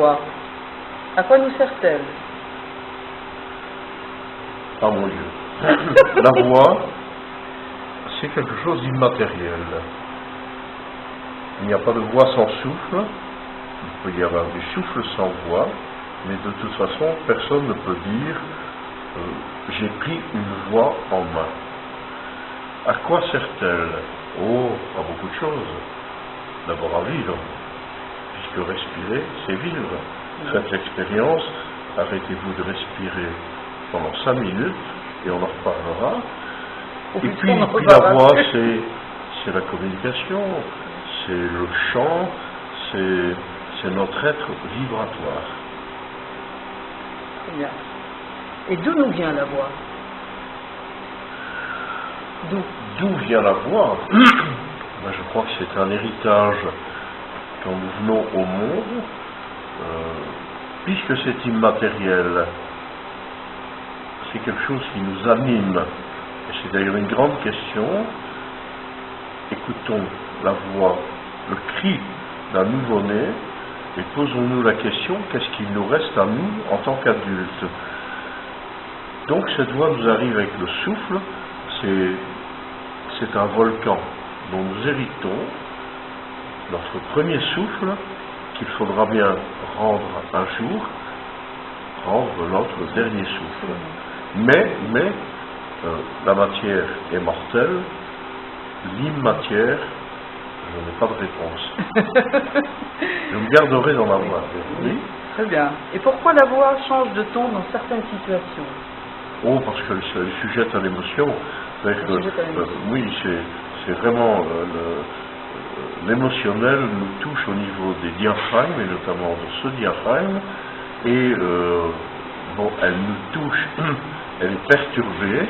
voix? À quoi nous sert-elle? Ah mon Dieu. La voix, c'est quelque chose d'immatériel. Il n'y a pas de voix sans souffle. Il peut y avoir du souffle sans voix, mais de toute façon, personne ne peut dire j'ai pris une voix en main. À quoi sert-elle? Oh, à beaucoup de choses. D'abord à vivre, puisque respirer, c'est vivre. Faites l'expérience, arrêtez-vous de respirer pendant 5 minutes, et on en reparlera. Et puis la voix, c'est la communication, c'est le chant, c'est notre être vibratoire. Très bien. Et d'où nous vient la voix? D'où vient la voix? Ben, je crois que c'est un héritage quand nous venons au monde, puisque c'est immatériel. C'est quelque chose qui nous anime. Et c'est d'ailleurs une grande question. Écoutons la voix, le cri d'un nouveau-né, et posons-nous la question, qu'est-ce qu'il nous reste à nous en tant qu'adultes? Donc cette voix nous arrive avec le souffle, c'est un volcan dont nous héritons notre premier souffle qu'il faudra bien rendre un jour, rendre notre dernier souffle. Mais la matière est mortelle, l'immatière, je n'ai pas de réponse. Je me garderai dans la voix. Oui. Très bien. Et pourquoi la voix change de ton dans certaines situations? Oh, parce que le sujet à l'émotion. Oui, c'est vraiment l'émotionnel nous touche au niveau des diaphragmes, et notamment de ce diaphragme, et bon, elle nous touche, elle est perturbée,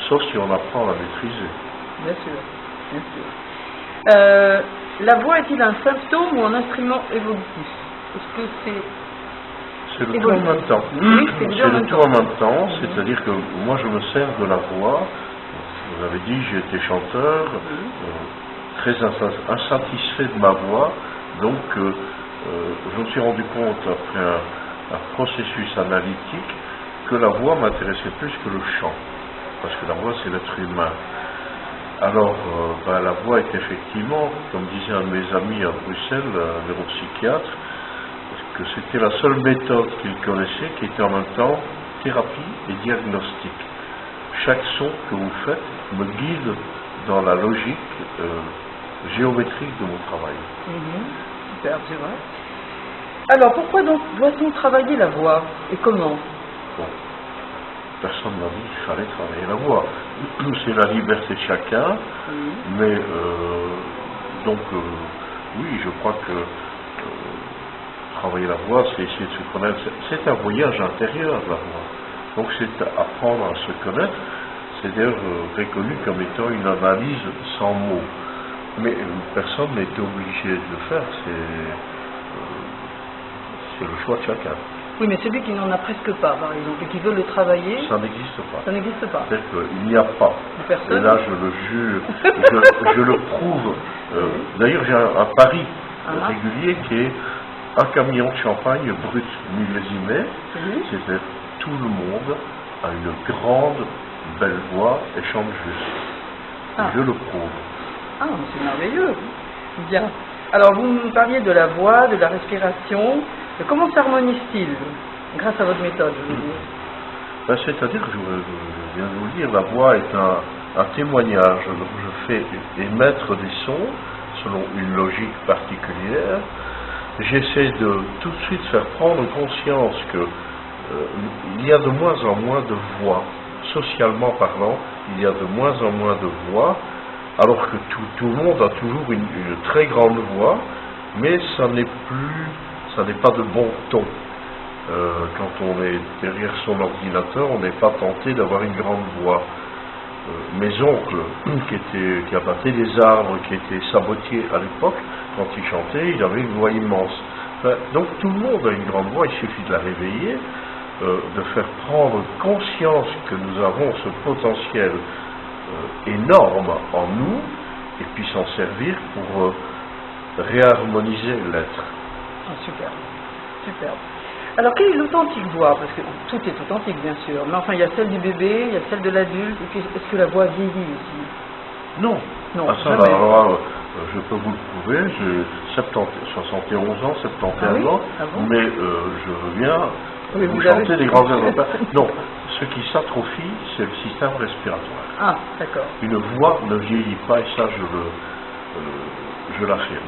sauf si on apprend à la maîtriser. Bien sûr, bien sûr. La voix est-il un symptôme ou un instrument évolutif? Est-ce que c'est le tout en même temps. Oui, c'est le tout en même temps, c'est-à-dire que moi je me sers de la voix. Vous avez dit, j'ai été chanteur, très insatisfait de ma voix, donc je me suis rendu compte après un processus analytique que la voix m'intéressait plus que le chant, parce que la voix c'est l'être humain. Alors la voix est effectivement, comme disait un de mes amis à Bruxelles, un neuropsychiatre, que c'était la seule méthode qu'il connaissait qui était en même temps thérapie et diagnostic. Chaque son que vous faites me guide dans la logique géométrique de mon travail. Super, c'est vrai. Alors, pourquoi donc doit-on travailler la voix et comment? Bon, personne n'a dit qu'il fallait travailler la voix. C'est la liberté de chacun, mais donc oui, je crois que travailler la voix, c'est essayer de se connaître. C'est un voyage intérieur, la voix. Donc c'est apprendre à se connaître. C'est d'ailleurs reconnu comme étant une analyse sans mots. Mais personne n'est obligé de le faire. C'est le choix de chacun. Oui, mais celui qui n'en a presque pas, par exemple, et qui veut le travailler... Ça n'existe pas. Ça n'existe pas. C'est-à-dire qu'il n'y a pas. Personne. Et là, je le jure, je le prouve. D'ailleurs, j'ai un pari régulier qui est un camion de champagne brut millésimé. C'est-à-dire tout le monde a une grande, belle voix et chante juste. Je le prouve. Ah, c'est merveilleux. Bien. Alors, vous nous parliez de la voix, de la respiration. Comment s'harmonise-t-il grâce à votre méthode, je veux dire? C'est-à-dire que je viens de vous le dire, la voix est un témoignage. Donc, je fais émettre des sons selon une logique particulière. J'essaie de tout de suite faire prendre conscience que il y a de moins en moins de voix. Socialement parlant, il y a de moins en moins de voix, alors que tout le monde a toujours une très grande voix, mais ça n'est pas de bon ton. Quand on est derrière son ordinateur, on n'est pas tenté d'avoir une grande voix. Mes oncles, qui abattaient des arbres, qui étaient sabotiers à l'époque, quand ils chantaient, ils avaient une voix immense. Donc tout le monde a une grande voix, il suffit de la réveiller, de faire prendre conscience que nous avons ce potentiel énorme en nous, et puis s'en servir pour réharmoniser l'être. Ah, super. Superbe. Alors, quelle est l'authentique voix? Parce que tout est authentique, bien sûr. Mais enfin, il y a celle du bébé, il y a celle de l'adulte. Et puis, est-ce que la voix vieillit aussi? Non. Non, Ah, ça, jamais. alors, je peux vous le prouver. J'ai 71 ans, 71 ans. Ah bon? Mais je veux bien Oui, vous vous chanter avez- des grands airs d'opéra. Non. Ce qui s'atrophie, c'est le système respiratoire. Ah, d'accord. Une voix ne vieillit pas, et ça, je l'affirme.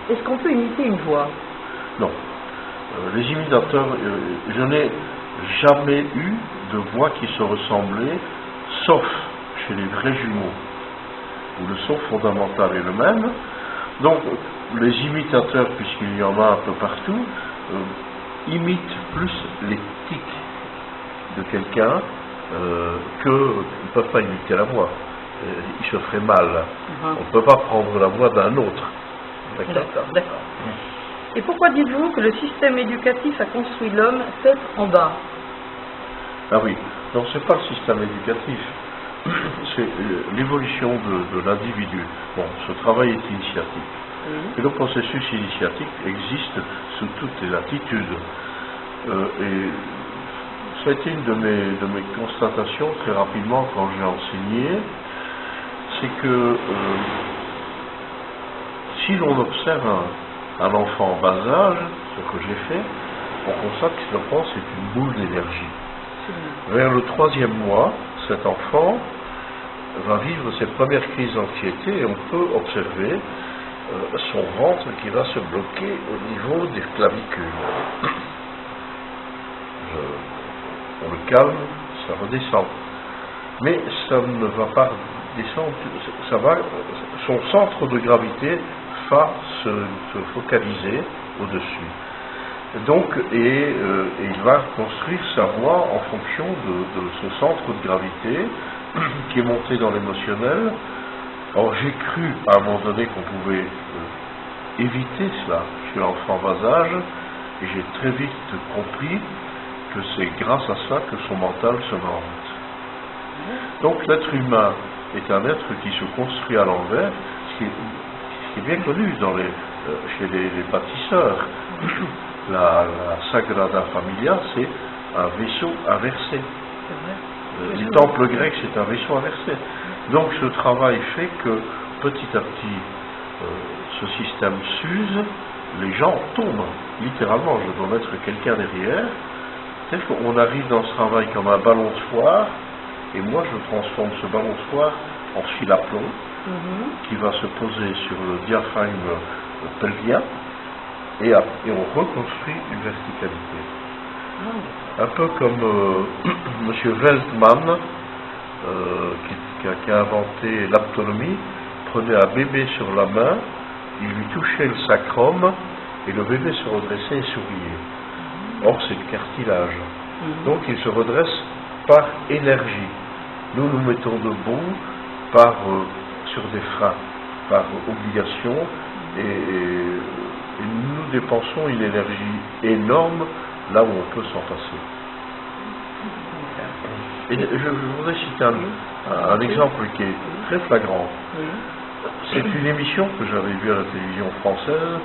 Est-ce qu'on peut imiter une voix? Non. Les imitateurs, je n'ai jamais eu de voix qui se ressemblait, sauf chez les vrais jumeaux, où le son fondamental est le même. Donc, les imitateurs, puisqu'il y en a un peu partout, imitent plus les tics de quelqu'un qu'ils ne peuvent pas imiter la voix. Il se ferait mal. On ne peut pas prendre la voix d'un autre. D'accord, d'accord. Et pourquoi dites-vous que le système éducatif a construit l'homme tête en bas? Ah oui, non, c'est pas le système éducatif, c'est l'évolution de l'individu. Bon, ce travail est initiatique. Et le processus initiatique existe sous toutes les latitudes. Et ça a été une de mes constatations très rapidement quand j'ai enseigné, c'est que si l'on observe un enfant en bas âge, ce que j'ai fait, on constate que l'enfant c'est une boule d'énergie. Vers le 3e mois, cet enfant va vivre ses premières crises d'anxiété et on peut observer son ventre qui va se bloquer au niveau des clavicules. On le calme, ça redescend. Mais ça ne va pas descendre, ça va, son centre de gravité va se focaliser au-dessus. Donc, il va construire sa voix en fonction de ce centre de gravité qui est monté dans l'émotionnel. Or, j'ai cru à un moment donné qu'on pouvait éviter cela chez l'enfant bas âge, et j'ai très vite compris que c'est grâce à ça que son mental se vante. Donc, l'être humain est un être qui se construit à l'envers, ce qui est bien connu chez les bâtisseurs. La Sagrada Familia, c'est un vaisseau inversé. Les temples grecs, c'est un vaisseau inversé. Donc ce travail fait que petit à petit, ce système s'use, les gens tombent, littéralement. Je dois mettre quelqu'un derrière. C'est qu'on arrive dans ce travail comme un ballon de foire, et moi je transforme ce ballon de foire en fil à plomb, qui va se poser sur le diaphragme pelvien, et on reconstruit une verticalité. Un peu comme M. Veltman, qui a inventé l'aptonomie, prenait un bébé sur la main, il lui touchait le sacrum, et le bébé se redressait et souriait. Or, c'est le cartilage. Donc, il se redresse par énergie. Nous nous mettons debout sur des freins, par obligation, et nous dépensons une énergie énorme là où on peut s'en passer. Et je voudrais citer un exemple qui est très flagrant. C'est une émission que j'avais vue à la télévision française,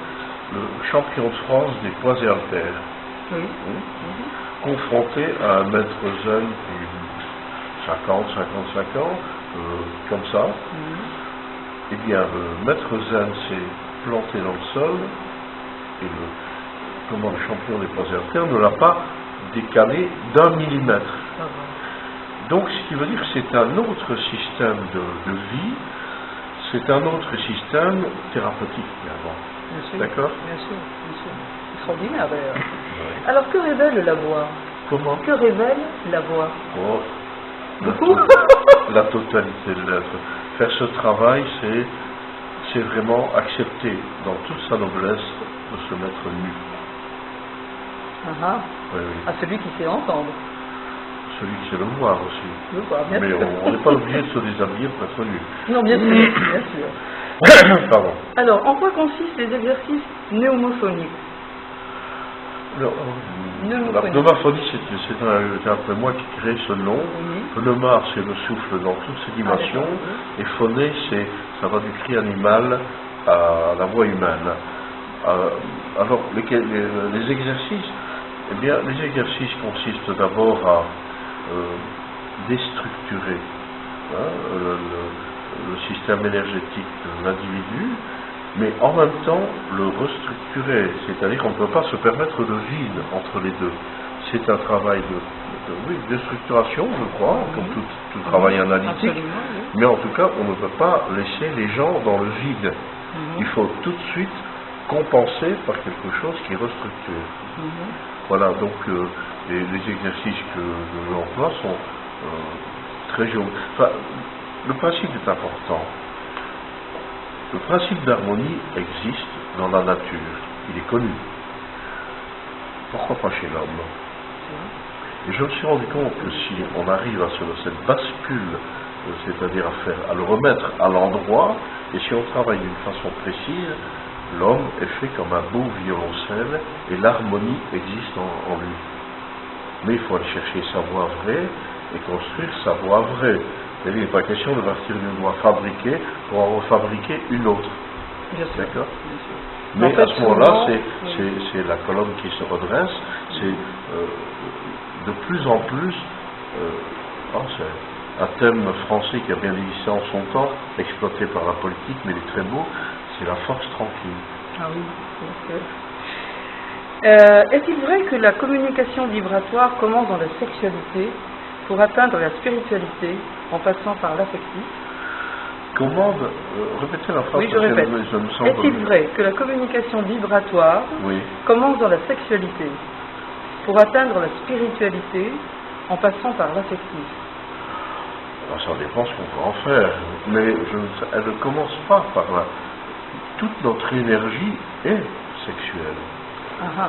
le champion de France des poids et haltères, confronté à un maître zen qui 55 ans, comme ça. Eh bien, le maître zen s'est planté dans le sol, et le champion des poids et haltères ne l'a pas décalé d'1 millimètre. Donc, ce qui veut dire que c'est un autre système de vie, c'est un autre système thérapeutique, d'accord? Bien sûr. Extraordinaire d'ailleurs. Alors, que révèle la voix? Comment? Que révèle la voix? La totalité de l'être. Faire ce travail, c'est vraiment accepter dans toute sa noblesse de se mettre nu. Oui. À celui qui sait entendre. Celui qui sait le voir aussi. Mais sûr. on n'est pas obligé de se déshabiller pour être nu. Non, bien sûr, bien sûr. Pardon. Alors, en quoi consistent les exercices pneumophoniques? La pneumophonie, c'est après moi qui crée ce nom. Pneuma, c'est le souffle dans toutes ses dimensions. Et phoné, ça va du cri animal à la voix humaine. alors, les exercices, eh bien, les exercices consistent d'abord à déstructurer le système énergétique de l'individu, mais en même temps le restructurer, c'est-à-dire qu'on ne peut pas se permettre de vide entre les deux. C'est un travail de structuration, je crois, comme tout travail analytique, mais en tout cas, on ne peut pas laisser les gens dans le vide. Il faut tout de suite compenser par quelque chose qui restructure. Voilà, donc les exercices que j'emploie sont très géométriques. Enfin, le principe est important. Le principe d'harmonie existe dans la nature, il est connu. Pourquoi pas chez l'homme? Et je me suis rendu compte que si on arrive à cette bascule, c'est-à-dire à le remettre à l'endroit, et si on travaille d'une façon précise, l'homme est fait comme un beau violoncelle et l'harmonie existe en lui. Mais il faut aller chercher sa voix vraie et construire sa voix vraie. Il n'est pas question de partir d'une voix fabriquée pour en refabriquer une autre. D'accord ? Mais en fait, à ce moment-là, c'est la colonne qui se redresse, c'est de plus en plus, c'est un thème français qui a bien existé en son temps, exploité par la politique, mais il est très beau, c'est la force tranquille. Ah oui, est-il vrai que la communication vibratoire commence dans la sexualité pour atteindre la spiritualité en passant par l'affectif? Répétez la phrase. Oui, je répète. Est-il vrai que la communication vibratoire commence dans la sexualité pour atteindre la spiritualité en passant par l'affectif? Ça dépend ce qu'on peut en faire, mais elle ne commence pas par là. Toute notre énergie est sexuelle.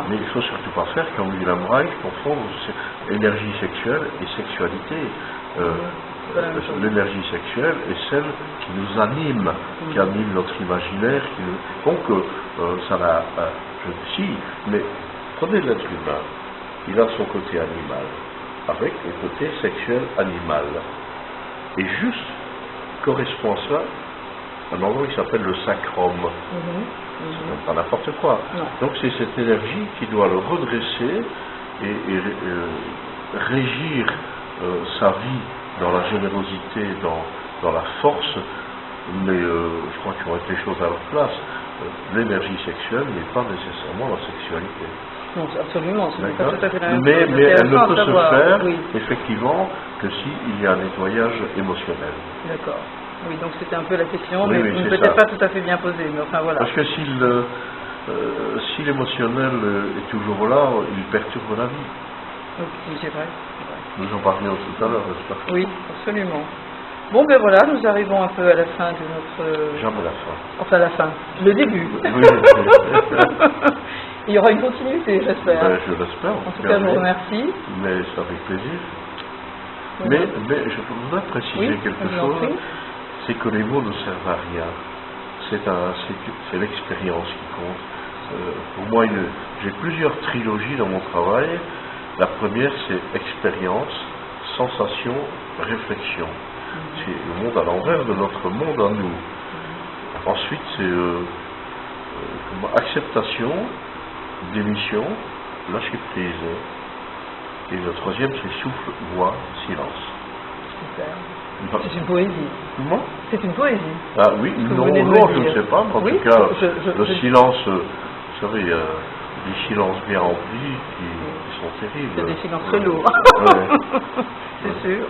Mais il ne faut surtout pas faire comme Wilhelm Reich, confondre énergie sexuelle et sexualité. L'énergie sexuelle est celle qui nous anime, qui anime notre imaginaire. Donc, ça n'a. Mais prenez l'être humain, il a son côté animal, avec le côté sexuel animal. Et juste correspond à ça un endroit qui s'appelle le sacrum. C'est pas n'importe quoi. Donc c'est cette énergie qui doit le redresser et régir sa vie dans la générosité, dans la force, mais je crois qu'on met les choses à leur place. L'énergie sexuelle n'est pas nécessairement la sexualité. Non, absolument, ce n'est pas tout à fait la même mais chose. Mais elle ne peut se faire, effectivement, que s'il y a un nettoyage émotionnel. D'accord. Oui, donc c'était un peu la question, mais oui, peut-être pas tout à fait bien posée, mais enfin voilà. Parce que si l'émotionnel est toujours là, il perturbe la vie. Oui, c'est vrai. Nous en parlions tout à l'heure, n'est-ce pas? Oui, absolument. Bon, ben voilà, nous arrivons un peu à la fin de notre... Jamais la fin. Enfin, la fin. Le début. Oui. Il y aura une continuité, j'espère. Je l'espère. En tout cas, je vous remercie. Mais ça fait plaisir. Mais je voudrais préciser quelque chose. C'est que les mots ne servent à rien. C'est l'expérience qui compte. Pour moi, j'ai plusieurs trilogies dans mon travail. La première, c'est expérience, sensation, réflexion. C'est le monde à l'envers de notre monde à nous. Ensuite, c'est acceptation, démission, lâcher prise. Et le troisième, c'est souffle, voix, silence. Super. C'est une poésie. Comment? C'est une poésie. Ah oui, non, je ne sais pas, mais en tout cas, le silence, vous savez, il y a des silences bien remplis qui sont terribles. C'est des silences très lourds. C'est sûr.